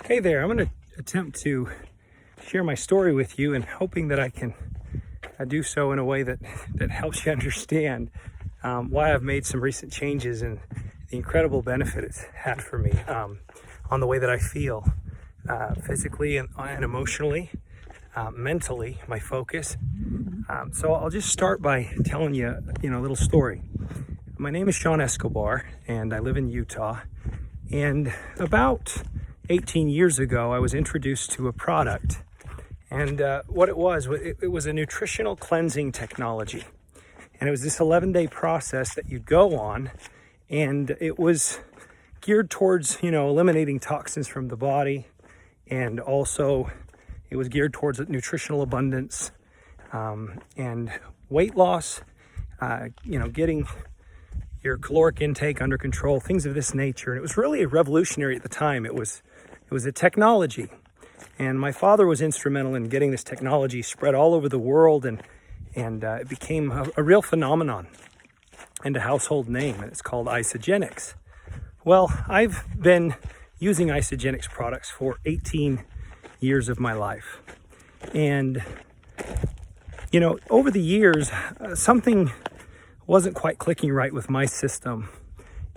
Hey there, I'm going to attempt to share my story with you and hoping that I can do so in a way that helps you understand why I've made some recent changes and the incredible benefit it's had for me on the way that I feel physically and emotionally, mentally, my focus. So I'll just start by telling you, a little story. My name is Escobar and I live in Utah. And about 18 years ago, I was introduced to a product. And what it was a nutritional cleansing technology. And it was this 11-day process that you'd go on. And it was geared towards, eliminating toxins from the body. And also it was geared towards nutritional abundance and weight loss, getting your caloric intake under control, things of this nature. And it was really revolutionary at the time. It was a technology. And my father was instrumental in getting this technology spread all over the world, and it became a real phenomenon and a household name, and it's called Isogenics. Well, I've been using Isogenics products for 18 years of my life. And, over the years, something wasn't quite clicking right with my system.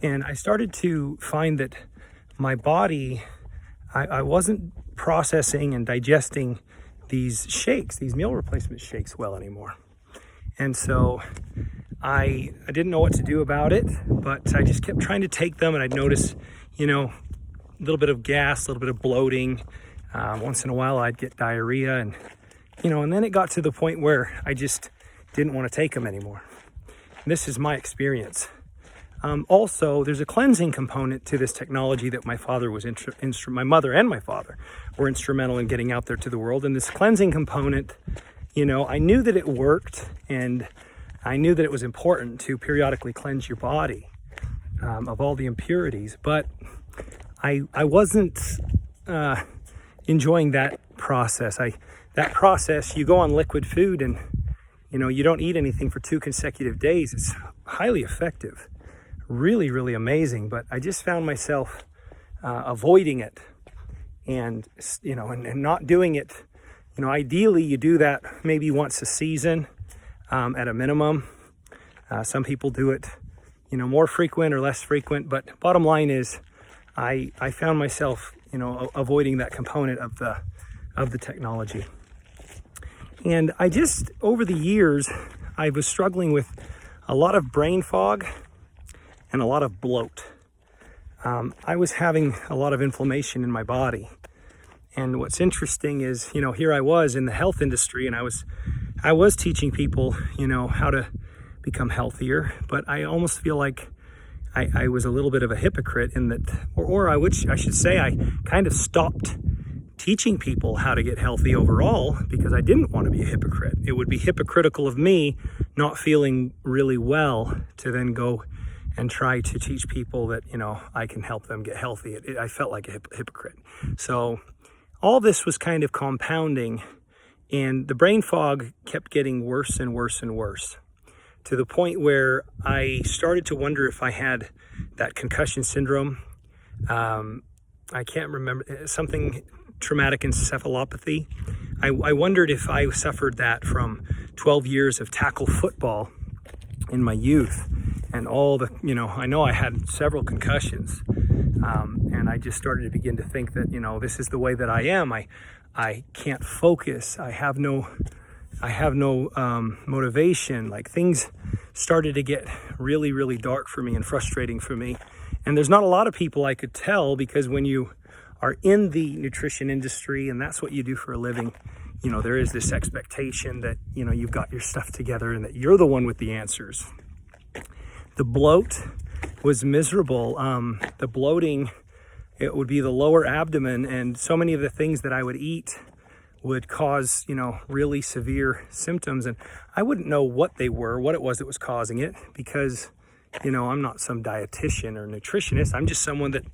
And I started to find that my body, I wasn't processing and digesting these shakes, these meal replacement shakes well anymore. And so I didn't know what to do about it, but I just kept trying to take them, and I'd notice, a little bit of gas, a little bit of bloating. Once in a while I'd get diarrhea, and then it got to the point where I just didn't want to take them anymore. And this is my experience. Also, there's a cleansing component to this technology that my father was my mother and my father were instrumental in getting out there to the world. And this cleansing component, I knew that it worked, and I knew that it was important to periodically cleanse your body of all the impurities. But I wasn't enjoying that process. That process, you go on liquid food and you don't eat anything for 2 consecutive days. It's highly effective. Really, really amazing. But I just found myself avoiding it and not doing it. Ideally you do that maybe once a season at a minimum. Some people do it, more frequent or less frequent. But bottom line is I found myself, avoiding that component of the technology. And I just, over the years, I was struggling with a lot of brain fog and a lot of bloat. I was having a lot of inflammation in my body. And what's interesting is, here I was in the health industry, and I was teaching people, how to become healthier, but I almost feel like I was a little bit of a hypocrite in that, or I should say I kind of stopped teaching people how to get healthy overall because I didn't want to be a hypocrite. It would be hypocritical of me not feeling really well to then go and try to teach people that, I can help them get healthy. I felt like a hypocrite. So all this was kind of compounding, and the brain fog kept getting worse and worse and worse, to the point where I started to wonder if I had that concussion syndrome. I can't remember, something traumatic encephalopathy. I wondered if I suffered that from 12 years of tackle football in my youth, and all the, I know I had several concussions, and I just started to begin to think that, this is the way that I am. I can't focus. I have no motivation. Like, things started to get really, really dark for me and frustrating for me. And there's not a lot of people I could tell, because when you are in the nutrition industry and that's what you do for a living, there is this expectation that, you've got your stuff together and that you're the one with the answers. The bloat was miserable. The bloating, it would be the lower abdomen, and so many of the things that I would eat would cause, really severe symptoms. And I wouldn't know what they were, what it was that was causing it, because, I'm not some dietitian or nutritionist. I'm just someone that,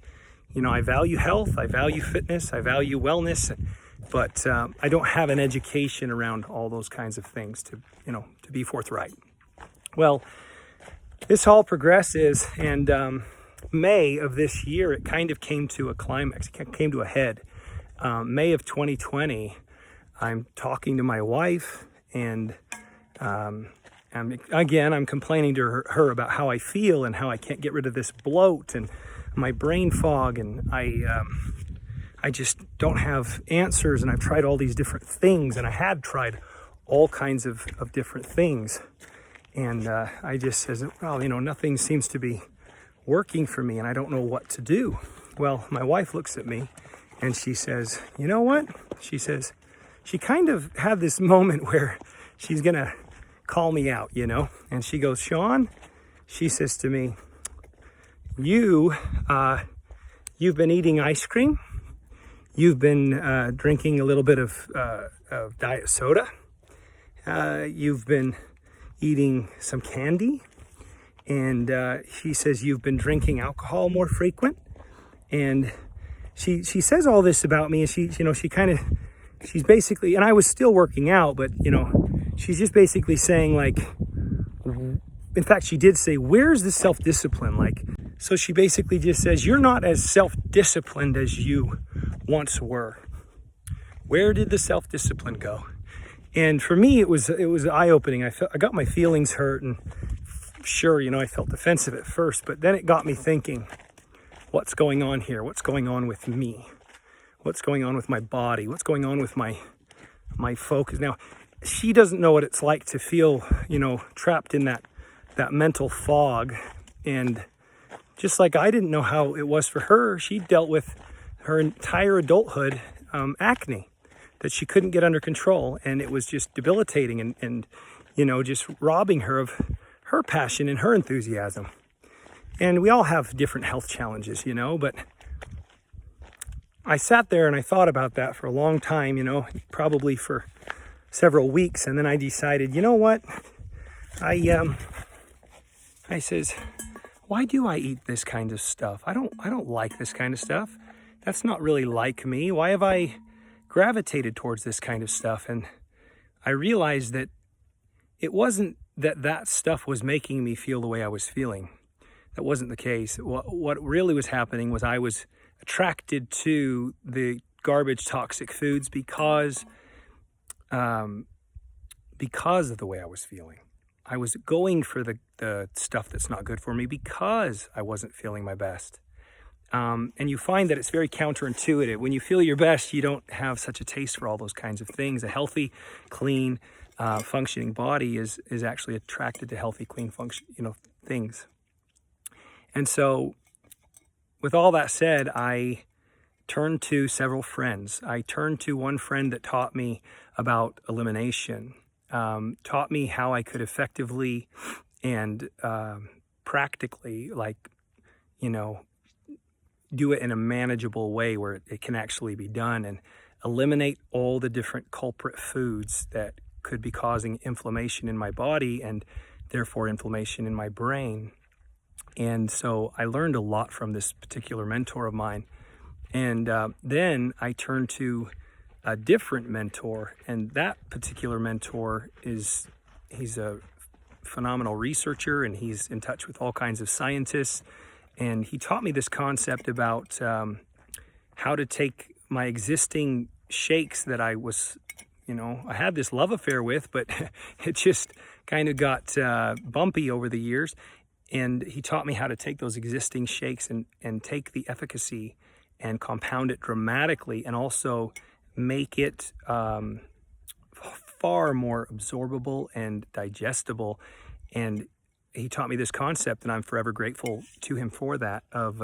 I value health, I value fitness, I value wellness, but I don't have an education around all those kinds of things to be forthright. Well, this all progresses, and May of this year, it kind of came to a climax. It came to a head. May of 2020, I'm talking to my wife, and I'm complaining to her about how I feel and how I can't get rid of this bloat and my brain fog, and I just don't have answers, and I've tried all these different things, and I had tried all kinds of different things, and I just says, well, nothing seems to be working for me, and I don't know what to do. Well, my wife looks at me, and she says, you know what? She says, she kind of had this moment where she's gonna call me out, and she goes, Sean, she says to me, you've been eating ice cream, you've been drinking a little bit of diet soda, you've been eating some candy, and she says you've been drinking alcohol more frequent, and she says all this about me, and she's basically, and I was still working out, but she's just basically saying, like, in fact, she did say, where's the self-discipline? Like, so she basically just says, you're not as self-disciplined as you once were. Where did the self-discipline go? And for me, it was eye-opening. I got my feelings hurt, and sure, I felt defensive at first, but then it got me thinking, what's going on here? What's going on with me? What's going on with my body? What's going on with my focus? Now, she doesn't know what it's like to feel, trapped in that mental fog. And just like I didn't know how it was for her, she dealt with her entire adulthood acne that she couldn't get under control. And it was just debilitating and just robbing her of her passion and her enthusiasm. And we all have different health challenges, but I sat there and I thought about that for a long time, probably for several weeks. And then I decided, you know what? I says, why do I eat this kind of stuff? I don't like this kind of stuff. That's not really like me. Why have I gravitated towards this kind of stuff? And I realized that it wasn't that stuff was making me feel the way I was feeling. That wasn't the case. What really was happening was I was attracted to the garbage toxic foods because of the way I was feeling. I was going for the stuff that's not good for me because I wasn't feeling my best. And you find that it's very counterintuitive. When you feel your best, you don't have such a taste for all those kinds of things. A healthy, clean, functioning body is actually attracted to healthy, clean, things. And so, with all that said, I turned to several friends. I turned to one friend that taught me about elimination, taught me how I could effectively and practically, do it in a manageable way where it can actually be done and eliminate all the different culprit foods that could be causing inflammation in my body and therefore inflammation in my brain. And so I learned a lot from this particular mentor of mine. And then I turned to a different mentor. And that particular mentor he's a phenomenal researcher, and he's in touch with all kinds of scientists. And he taught me this concept about how to take my existing shakes that I was, I had this love affair with, but it just kind of got bumpy over the years. And he taught me how to take those existing shakes and take the efficacy and compound it dramatically and also make it far more absorbable and digestible. And he taught me this concept, and I'm forever grateful to him for that, of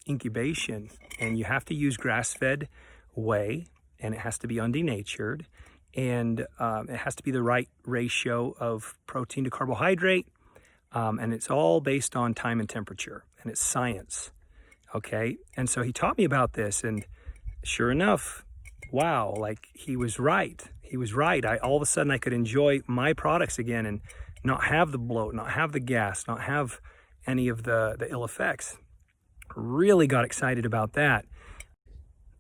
incubation. And you have to use grass-fed whey, and it has to be undenatured, and it has to be the right ratio of protein to carbohydrate. And it's all based on time and temperature, and it's science, okay? And so he taught me about this, and sure enough, wow, he was right. He was right. All of a sudden, I could enjoy my products again and not have the bloat, not have the gas, not have any of the ill effects. Really got excited about that.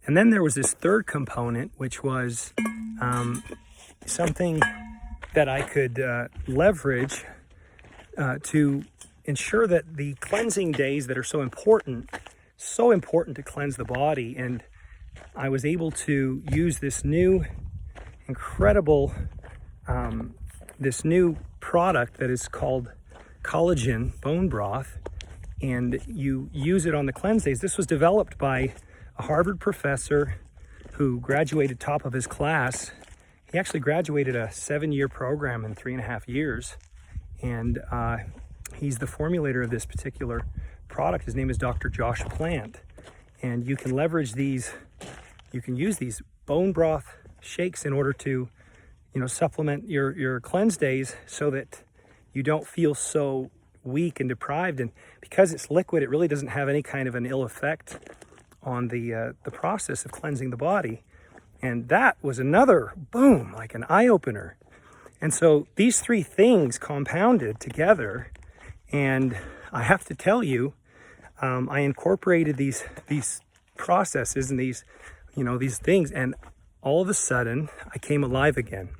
And then there was this third component, which was something that I could leverage to ensure that the cleansing days that are so important to cleanse the body, and I was able to use this new incredible, this new product that is called collagen bone broth, and you use it on the cleanse days. This was developed by a Harvard professor who graduated top of his class. He actually graduated a 7-year program in 3.5 years, and he's the formulator of this particular product. His name is Dr. Josh Plant, and you can leverage these, you can use these bone broth shakes in order to, supplement your cleanse days so that you don't feel so weak and deprived. And because it's liquid, it really doesn't have any kind of an ill effect on the process of cleansing the body. And that was another boom, like an eye-opener. And so these three things compounded together, and I have to tell you, I incorporated these processes and these things, and all of a sudden I came alive again.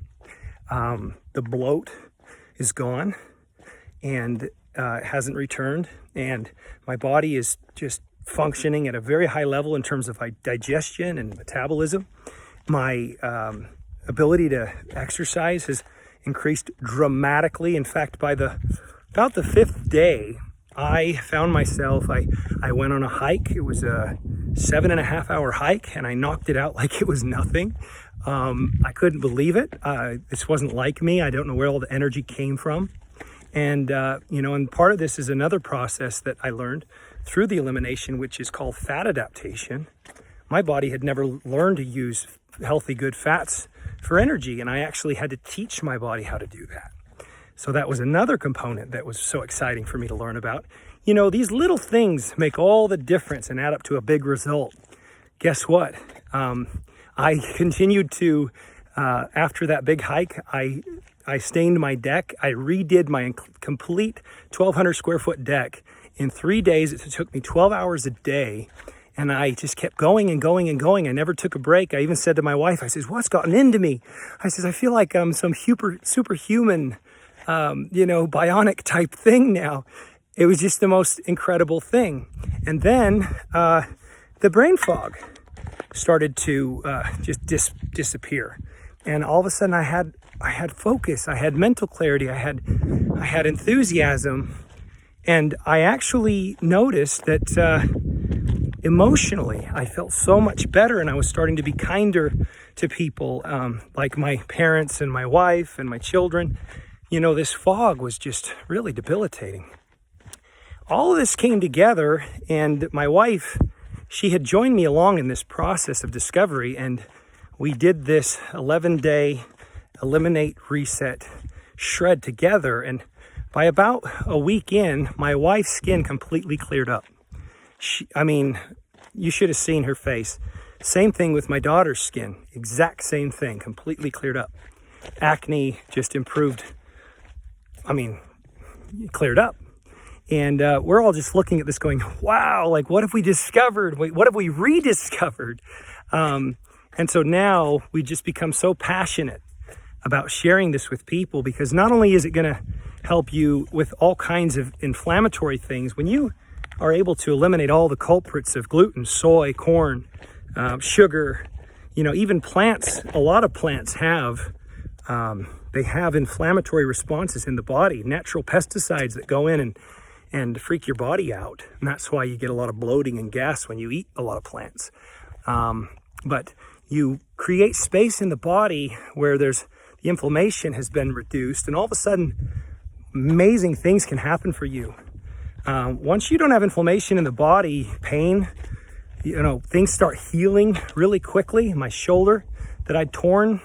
The bloat is gone, and hasn't returned, and my body is just functioning at a very high level in terms of digestion and metabolism. My ability to exercise has increased dramatically. In fact, by about the 5th day, I found myself, I went on a hike. It was a 7.5-hour hike, and I knocked it out like it was nothing. I couldn't believe it. This wasn't like me. I don't know where all the energy came from. And, and part of this is another process that I learned through the elimination, which is called fat adaptation. My body had never learned to use healthy, good fats for energy, and I actually had to teach my body how to do that. So that was another component that was so exciting for me to learn about. These little things make all the difference and add up to a big result. Guess what? I continued to, after that big hike, I stained my deck. I redid my complete 1,200 square foot deck in 3 days. It took me 12 hours a day. And I just kept going and going and going. I never took a break. I even said to my wife, I says, what's gotten into me? I says, I feel like I'm some superhuman, bionic type thing now. It was just the most incredible thing. And then the brain fog started to just disappear. And all of a sudden I had focus, I had mental clarity, I had enthusiasm. And I actually noticed that emotionally, I felt so much better, and I was starting to be kinder to people, like my parents and my wife and my children. This fog was just really debilitating. All of this came together, and my wife, she had joined me along in this process of discovery, and we did this 11-day eliminate, reset, shred together. And by about a week in, my wife's skin completely cleared up. You should have seen her face. Same thing with my daughter's skin. Exact same thing, completely cleared up. Acne just improved. Cleared up. And we're all just looking at this going, wow, like what have we discovered? What have we rediscovered? And so now we just become so passionate about sharing this with people, because not only is it going to help you with all kinds of inflammatory things, when you are able to eliminate all the culprits of gluten, soy, corn, sugar, even plants. A lot of plants have inflammatory responses in the body, natural pesticides that go in and freak your body out. And that's why you get a lot of bloating and gas when you eat a lot of plants. But you create space in the body where the inflammation has been reduced, and all of a sudden, amazing things can happen for you. Once you don't have inflammation in the body, pain, things start healing really quickly. My shoulder that I'd torn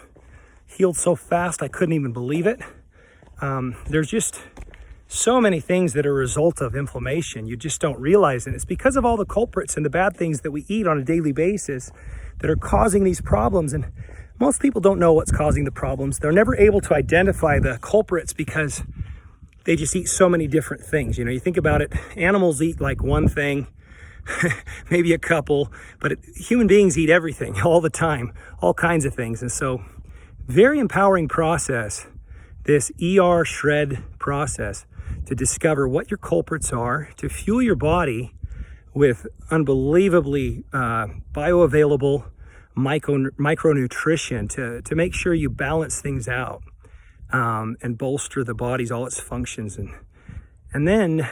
healed so fast I couldn't even believe it. There's just so many things that are a result of inflammation. You just don't realize it. It's because of all the culprits and the bad things that we eat on a daily basis that are causing these problems. And most people don't know what's causing the problems. They're never able to identify the culprits because they just eat so many different things. You think about it, animals eat like one thing, maybe a couple, but human beings eat everything all the time, all kinds of things. And so very empowering process, this ER shred process, to discover what your culprits are, to fuel your body with unbelievably bioavailable micronutrition to make sure you balance things out, and bolster the body's all its functions. And then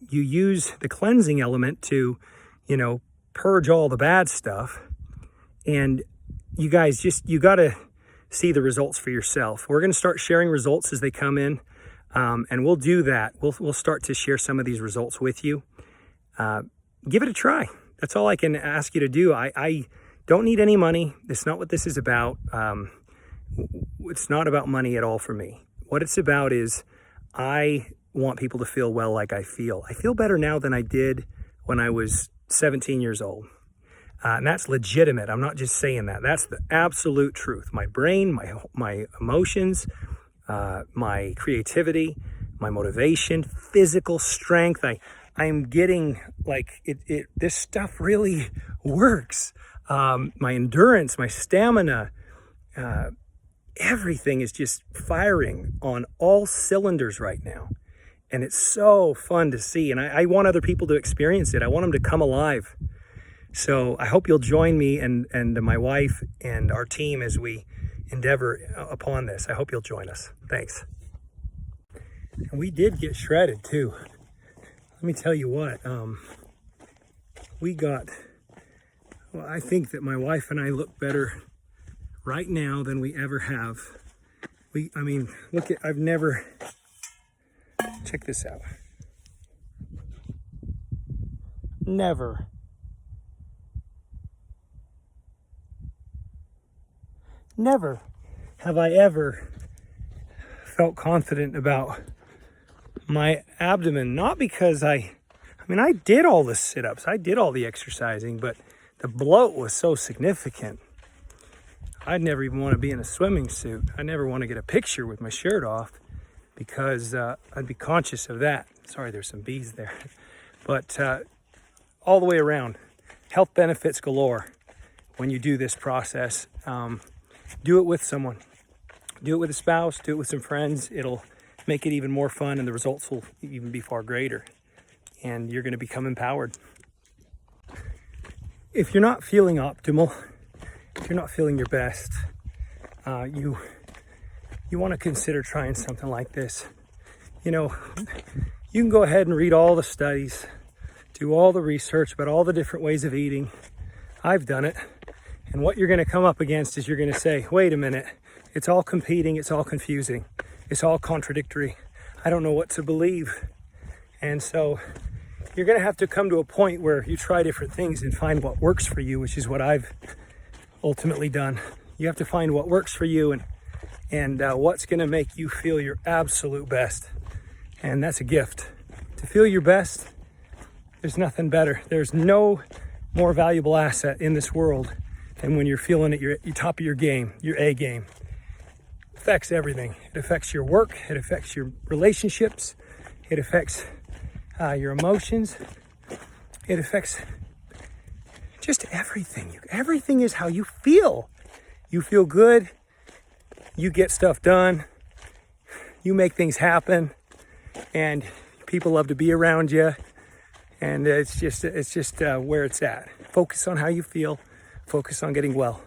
you use the cleansing element to, purge all the bad stuff. And you guys, you got to see the results for yourself. We're going to start sharing results as they come in, and we'll do that. We'll start to share some of these results with you. Give it a try. That's all I can ask you to do. I don't need any money. It's not what this is about. It's not about money at all for me. What it's about is I want people to feel well like I feel. I feel better now than I did when I was 17 years old. And that's legitimate. I'm not just saying that. That's the absolute truth. My brain, my emotions, my creativity, my motivation, physical strength. I'm getting like this stuff really works. My endurance, my stamina, everything is just firing on all cylinders right now. And it's so fun to see. And I want other people to experience it. I want them to come alive. So I hope you'll join me and my wife and our team as we endeavor upon this. I hope you'll join us. Thanks. And we did get shredded too. Let me tell you what, I think that my wife and I look better right now than we ever have. Check this out. Never have I ever felt confident about my abdomen. Not because I did all the sit-ups, I did all the exercising, but the bloat was so significant. I'd never even want to be in a swimming suit. I never want to get a picture with my shirt off because I'd be conscious of that. Sorry, there's some bees there. But all the way around, health benefits galore when you do this process. Do it with someone. Do it with a spouse, do it with some friends. It'll make it even more fun and the results will even be far greater. And you're going to become empowered. If you're not feeling optimal, if you're not feeling your best, you want to consider trying something like this. You can go ahead and read all the studies, do all the research about all the different ways of eating. I've done it. And what you're going to come up against is you're going to say, wait a minute, it's all competing, it's all confusing, it's all contradictory. I don't know what to believe. And so you're going to have to come to a point where you try different things and find what works for you, which is what I've ultimately done. You have to find what works for you and what's going to make you feel your absolute best. And that's a gift. To feel your best, there's nothing better. There's no more valuable asset in this world than when you're feeling at your top of your game, your A game. It affects everything. It affects your work. It affects your relationships. It affects your emotions. It affects just everything. Everything is how you feel. You feel good. You get stuff done. You make things happen. And people love to be around you. And it's just where it's at. Focus on how you feel. Focus on getting well.